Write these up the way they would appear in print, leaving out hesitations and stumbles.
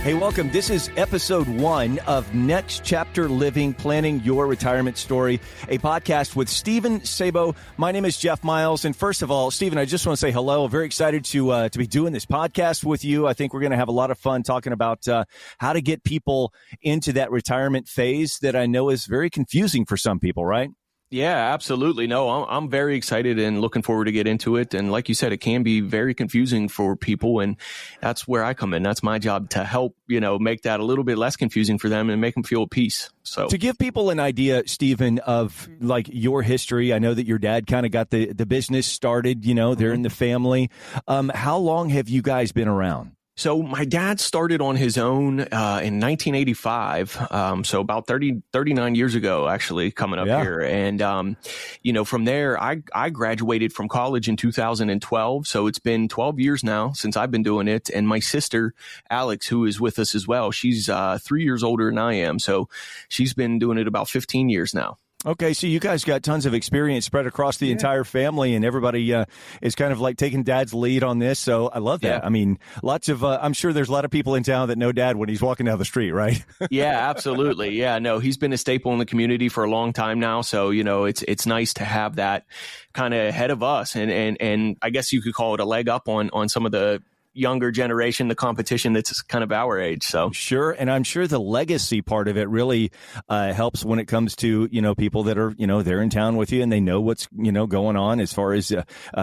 Hey, welcome. This is episode 1 of Next Chapter Living, Planning Your Retirement Story, a podcast with Stephen Sabo. My name is Jeff Miles. And first of all, Stephen, I just want to say hello. I'm very excited to be doing this podcast with you. I think we're going to have a lot of fun talking about how to get people into that retirement phase that I know is very confusing for some people, right? Yeah, absolutely. No, I'm very excited and looking forward to get into it. And like you said, it can be very confusing for people. And that's where I come in. That's my job to help, make that a little bit less confusing for them and make them feel at peace. So to give people an idea, Stephen, of like your history, I know that your dad kind of got the business started, they're in the family. How long have you guys been around? So my dad started on his own in 1985, so about 39 years ago, actually, coming up here. And, from there, I graduated from college in 2012. So it's been 12 years now since I've been doing it. And my sister, Alex, who is with us as well, she's 3 years older than I am. So she's been doing it about 15 years now. Okay, so you guys got tons of experience spread across the entire family, and everybody is kind of like taking Dad's lead on this. So I love that. Yeah. I mean, lots of I'm sure there's a lot of people in town that know Dad when he's walking down the street, right? Yeah, absolutely. Yeah, no, he's been a staple in the community for a long time now. So it's nice to have that kind of ahead of us, and I guess you could call it a leg up on some of the younger generation, the competition that's kind of our age. So sure. And I'm sure the legacy part of it really helps when it comes to, people that are, they're in town with you and they know what's, going on as far as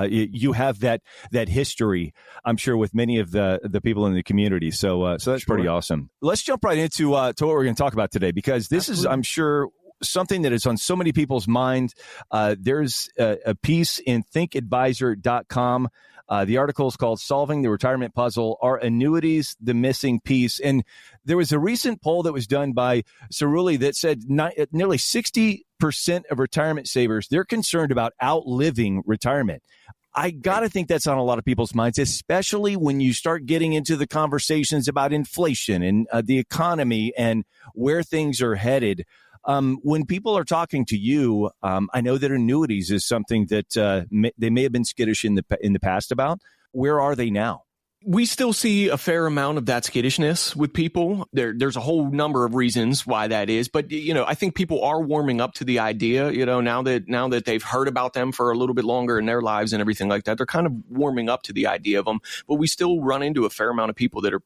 you have that history, I'm sure, with many of the people in the community. So that's pretty awesome. Let's jump right into what we're going to talk about today, because this is, I'm sure, something that is on so many people's minds. There's a piece in thinkadvisor.com. The article is called Solving the Retirement Puzzle. Are Annuities the Missing Piece? And there was a recent poll that was done by Cerulli that said nearly 60% of retirement savers, they're concerned about outliving retirement. I got to think that's on a lot of people's minds, especially when you start getting into the conversations about inflation and the economy and where things are headed. When people are talking to you, I know that annuities is something that they may have been skittish in the past about. Where are they now? We still see a fair amount of that skittishness with people. There's a whole number of reasons why that is. But, I think people are warming up to the idea, now that they've heard about them for a little bit longer in their lives and everything like that. They're kind of warming up to the idea of them. But we still run into a fair amount of people that are,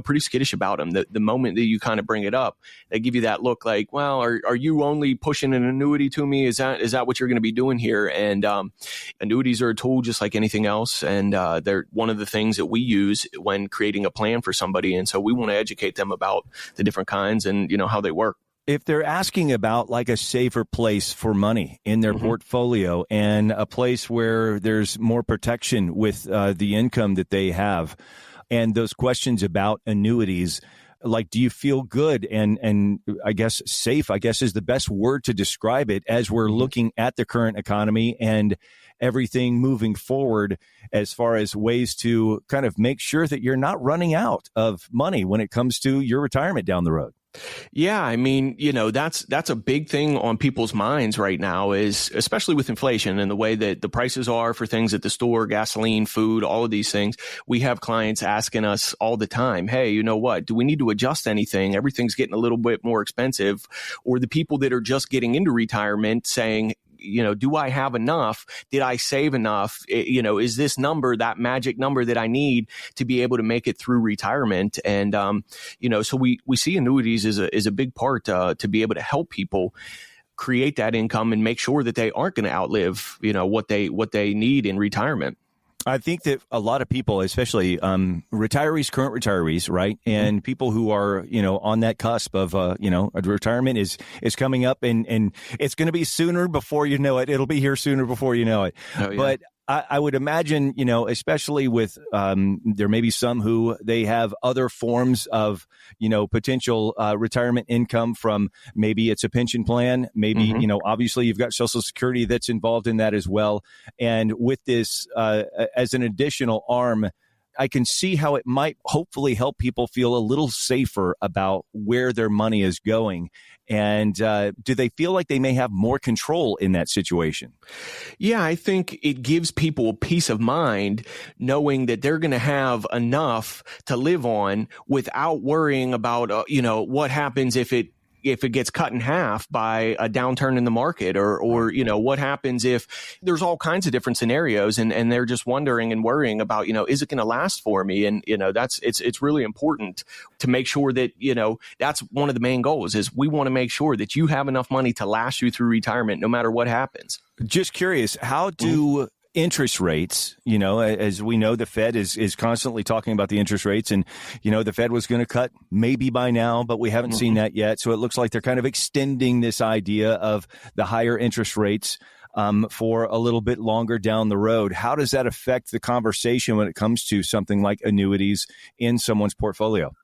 pretty skittish about them. The moment that you kind of bring it up, they give you that look like, well, are you only pushing an annuity to me? Is that what you're going to be doing here? And annuities are a tool just like anything else. And they're one of the things that we use when creating a plan for somebody. And so we want to educate them about the different kinds and, how they work. If they're asking about like a safer place for money in their portfolio and a place where there's more protection with the income that they have, and those questions about annuities, like, do you feel good and I guess safe, I guess is the best word to describe it, as we're looking at the current economy and everything moving forward as far as ways to kind of make sure that you're not running out of money when it comes to your retirement down the road? Yeah, I mean, that's a big thing on people's minds right now, is especially with inflation and the way that the prices are for things at the store, gasoline, food, all of these things. We have clients asking us all the time, hey, you know what? Do we need to adjust anything? Everything's getting a little bit more expensive. Or the people that are just getting into retirement saying, do I have enough? Did I save enough? Is this number that magic number that I need to be able to make it through retirement? And, so we see annuities is a big part to be able to help people create that income and make sure that they aren't going to outlive, what they need in retirement. I think that a lot of people, especially retirees, current retirees, right, and people who are, on that cusp of, retirement is coming up, and it's going to be sooner before you know it. It'll be here sooner before you know it. Oh, yeah. But I would imagine, especially with there may be some who they have other forms of, potential retirement income from, maybe it's a pension plan, maybe, obviously you've got Social Security that's involved in that as well. And with this as an additional arm, I can see how it might hopefully help people feel a little safer about where their money is going. And do they feel like they may have more control in that situation? Yeah, I think it gives people peace of mind knowing that they're going to have enough to live on without worrying about, what happens if it gets cut in half by a downturn in the market or what happens if there's all kinds of different scenarios and they're just wondering and worrying about, is it going to last for me? And, it's really important to make sure that, that's one of the main goals is we want to make sure that you have enough money to last you through retirement, no matter what happens. Just curious, how do interest rates, as we know, the Fed is constantly talking about the interest rates and, the Fed was going to cut maybe by now, but we haven't seen that yet. So it looks like they're kind of extending this idea of the higher interest rates for a little bit longer down the road. How does that affect the conversation when it comes to something like annuities in someone's portfolio?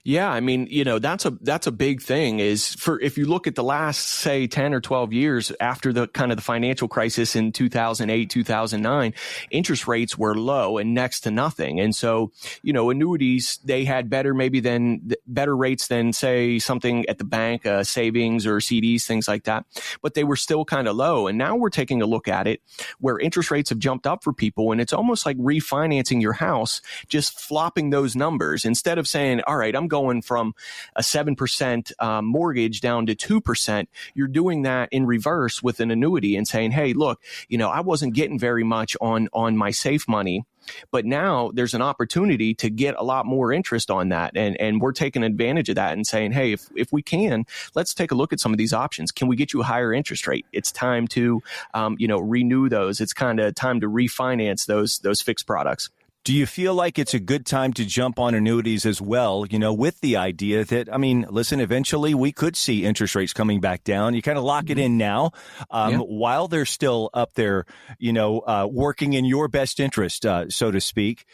Yeah, I mean, that's a big thing is if you look at the last, say, 10 or 12 years after the kind of the financial crisis in 2008, 2009, interest rates were low and next to nothing. And so, annuities, they had better rates than, say, something at the bank, savings or CDs, things like that. But they were still kind of low. And now we're taking a look at it where interest rates have jumped up for people. And it's almost like refinancing your house, just flopping those numbers instead of saying, all right, I'm going from a 7% mortgage down to 2%. You're doing that in reverse with an annuity and saying, hey, look, I wasn't getting very much on my safe money, but now there's an opportunity to get a lot more interest on that. And we're taking advantage of that and saying, hey, if we can, let's take a look at some of these options. Can we get you a higher interest rate? It's time to, renew those. It's kind of time to refinance those fixed products. Do you feel like it's a good time to jump on annuities as well, with the idea that, listen, eventually we could see interest rates coming back down. You kind of lock it in now while they're still up there, working in your best interest, so to speak.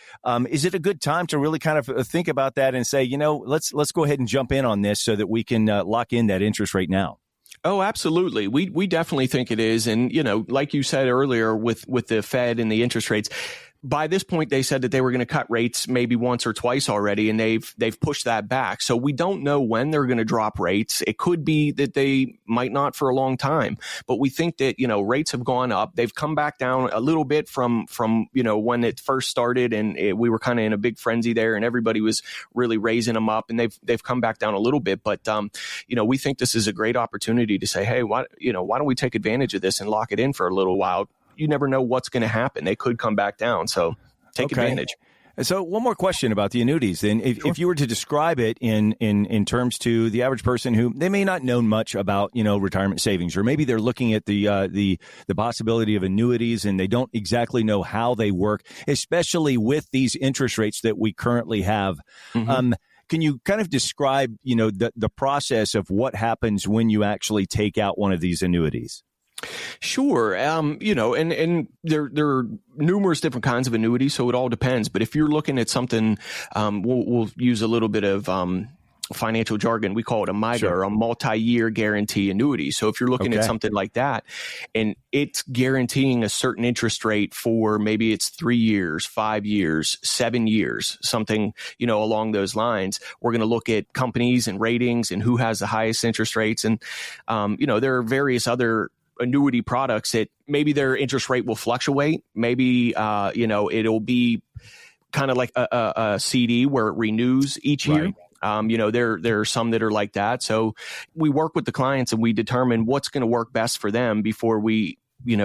Is it a good time to really kind of think about that and say, let's go ahead and jump in on this so that we can lock in that interest rate now? Oh, absolutely. We definitely think it is. And, like you said earlier with the Fed and the interest rates, by this point, they said that they were going to cut rates maybe once or twice already, and they've pushed that back. So we don't know when they're going to drop rates. It could be that they might not for a long time, but we think that, rates have gone up. They've come back down a little bit from when it first started, and we were kind of in a big frenzy there, and everybody was really raising them up, and they've come back down a little bit. But we think this is a great opportunity to say, hey, why don't we take advantage of this and lock it in for a little while? You never know what's going to happen. They could come back down. So take advantage. So one more question about the annuities. Then if you were to describe it in terms to the average person who they may not know much about, retirement savings, or maybe they're looking at the possibility of annuities and they don't exactly know how they work, especially with these interest rates that we currently have. Mm-hmm. Can you kind of describe, the process of what happens when you actually take out one of these annuities? Sure. And there are numerous different kinds of annuities, so it all depends. But if you're looking at something, we'll use a little bit of financial jargon. We call it a MIGA, or a multi-year guarantee annuity. So if you're looking at something like that, and it's guaranteeing a certain interest rate for maybe it's 3 years, 5 years, 7 years, something, along those lines, we're going to look at companies and ratings and who has the highest interest rates. And, there are various other annuity products that maybe their interest rate will fluctuate. Maybe, it'll be kind of like a CD where it renews each year. There are some that are like that. So we work with the clients and we determine what's going to work best for them before we,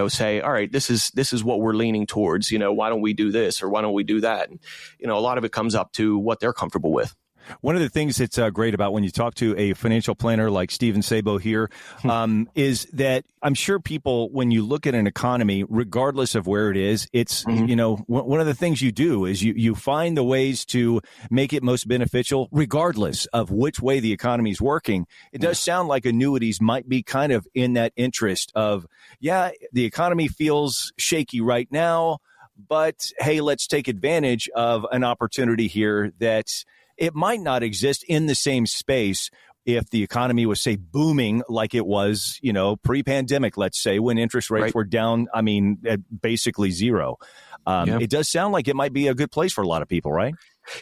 say, all right, this is what we're leaning towards. Why don't we do this or why don't we do that? And, a lot of it comes up to what they're comfortable with. One of the things that's great about when you talk to a financial planner like Stephen Sabo here is that I'm sure people, when you look at an economy, regardless of where it is, it's, one of the things you do is you find the ways to make it most beneficial, regardless of which way the economy is working. It does sound like annuities might be kind of in that interest of, the economy feels shaky right now, but hey, let's take advantage of an opportunity here that it might not exist in the same space, if the economy was, say, booming like it was, pre-pandemic, let's say, when interest rates were down, at basically zero. It does sound like it might be a good place for a lot of people, right?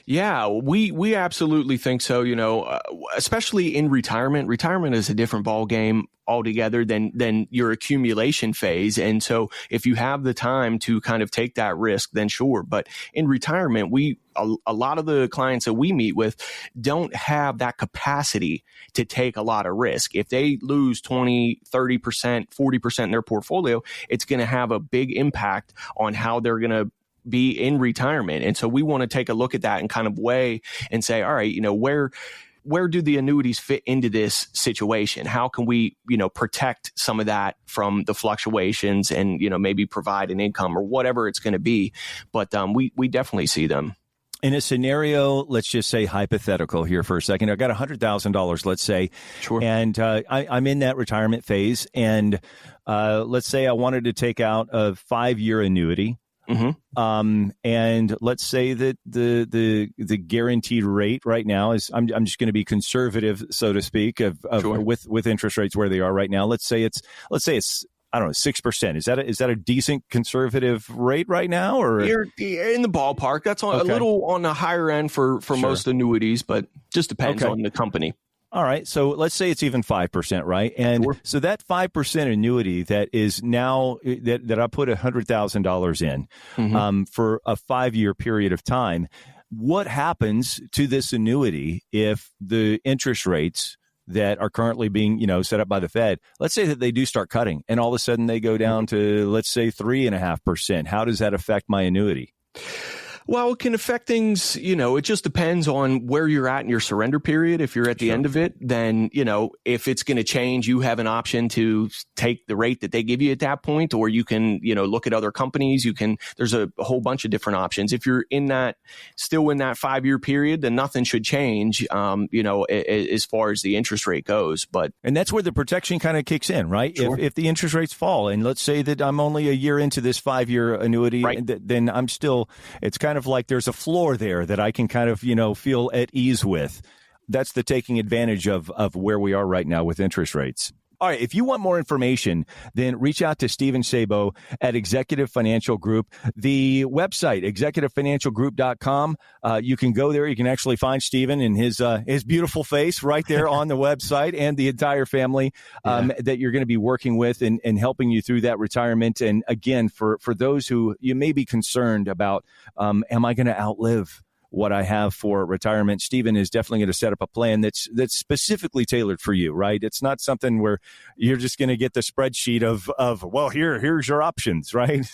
Yeah, we absolutely think so. Especially in retirement. Retirement is a different ball game altogether than your accumulation phase. And so if you have the time to kind of take that risk, then sure. But in retirement, a lot of the clients that we meet with don't have that capacity to take a lot of risk. If they lose 20, 30%, 40% in their portfolio, it's going to have a big impact on how they're going to be in retirement. And so we want to take a look at that and kind of weigh and say, all right, where do the annuities fit into this situation? How can we, protect some of that from the fluctuations and, maybe provide an income or whatever it's going to be. But we definitely see them. In a scenario, let's just say hypothetical here for a second. I got $100,000, let's say, sure, and I'm in that retirement phase. And let's say I wanted to take out a 5-year annuity. Mm-hmm. And let's say that the guaranteed rate right now is, I'm just going to be conservative, so to speak, sure, with interest rates where they are right now. Let's say it's I don't know, 6%. Is that a decent conservative rate right now, or you're in the ballpark? That's a little on the higher end for sure, most annuities, but just depends on the company. All right. So let's say it's even 5%, right? And sure, so that 5% annuity that is now that I put $100,000 in mm-hmm, for a 5-year period of time, what happens to this annuity if the interest rates that are currently being, set up by the Fed, let's say that they do start cutting and all of a sudden they go down to, let's say, 3.5%. How does that affect my annuity? Well, it can affect things, it just depends on where you're at in your surrender period. If you're at the end of it, then, if it's going to change, you have an option to take the rate that they give you at that point, or you can, look at other companies. There's a whole bunch of different options. If you're still in that 5-year period, then nothing should change, as far as the interest rate goes. And that's where the protection kind of kicks in, right? Sure. If the interest rates fall, and let's say that I'm only a year into this 5-year annuity, right, then I'm still, it's kind of like there's a floor there that I can kind of, feel at ease with. That's the taking advantage of where we are right now with interest rates. All right. If you want more information, then reach out to Stephen Sabo at Executive Financial Group. The website, executivefinancialgroup.com. You can go there. You can actually find Stephen and his beautiful face right there on the website, and the entire family that you're going to be working with and helping you through that retirement. And again, for those who you may be concerned about, am I going to outlive what I have for retirement? Stephen is definitely going to set up a plan that's specifically tailored for you, right? It's not something where you're just going to get the spreadsheet of well, here's your options, right?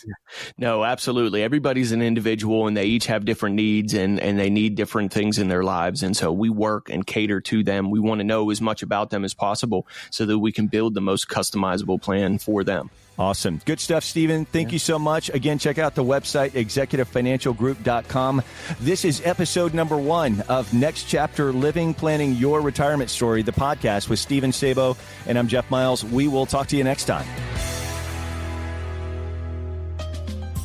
No, absolutely. Everybody's an individual and they each have different needs and they need different things in their lives. And so we work and cater to them. We want to know as much about them as possible so that we can build the most customizable plan for them. Awesome. Good stuff, Stephen. Thank you so much. Again, check out the website, executivefinancialgroup.com. This is episode number 1 of Next Chapter Living, Planning Your Retirement Story, the podcast with Stephen Sabo. And I'm Jeff Miles. We will talk to you next time.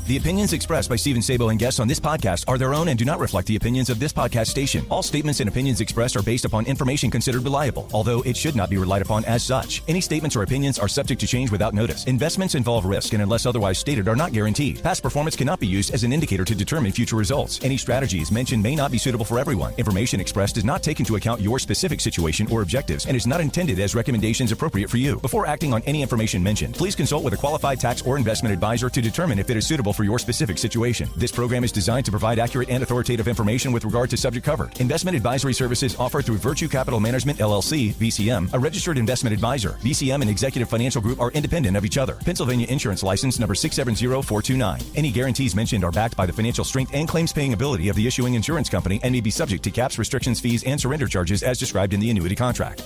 The opinions expressed by Stephen Sabo and guests on this podcast are their own and do not reflect the opinions of this podcast station. All statements and opinions expressed are based upon information considered reliable, although it should not be relied upon as such. Any statements or opinions are subject to change without notice. Investments involve risk and, unless otherwise stated, are not guaranteed. Past performance cannot be used as an indicator to determine future results. Any strategies mentioned may not be suitable for everyone. Information expressed does not take into account your specific situation or objectives and is not intended as recommendations appropriate for you. Before acting on any information mentioned, please consult with a qualified tax or investment advisor to determine if it is suitable for your specific situation. This program is designed to provide accurate and authoritative information with regard to subject covered. Investment advisory services offered through Virtue Capital Management, LLC, VCM, a registered investment advisor. VCM and Executive Financial Group are independent of each other. Pennsylvania Insurance License number 670429. Any guarantees mentioned are backed by the financial strength and claims paying ability of the issuing insurance company and may be subject to caps, restrictions, fees, and surrender charges as described in the annuity contract.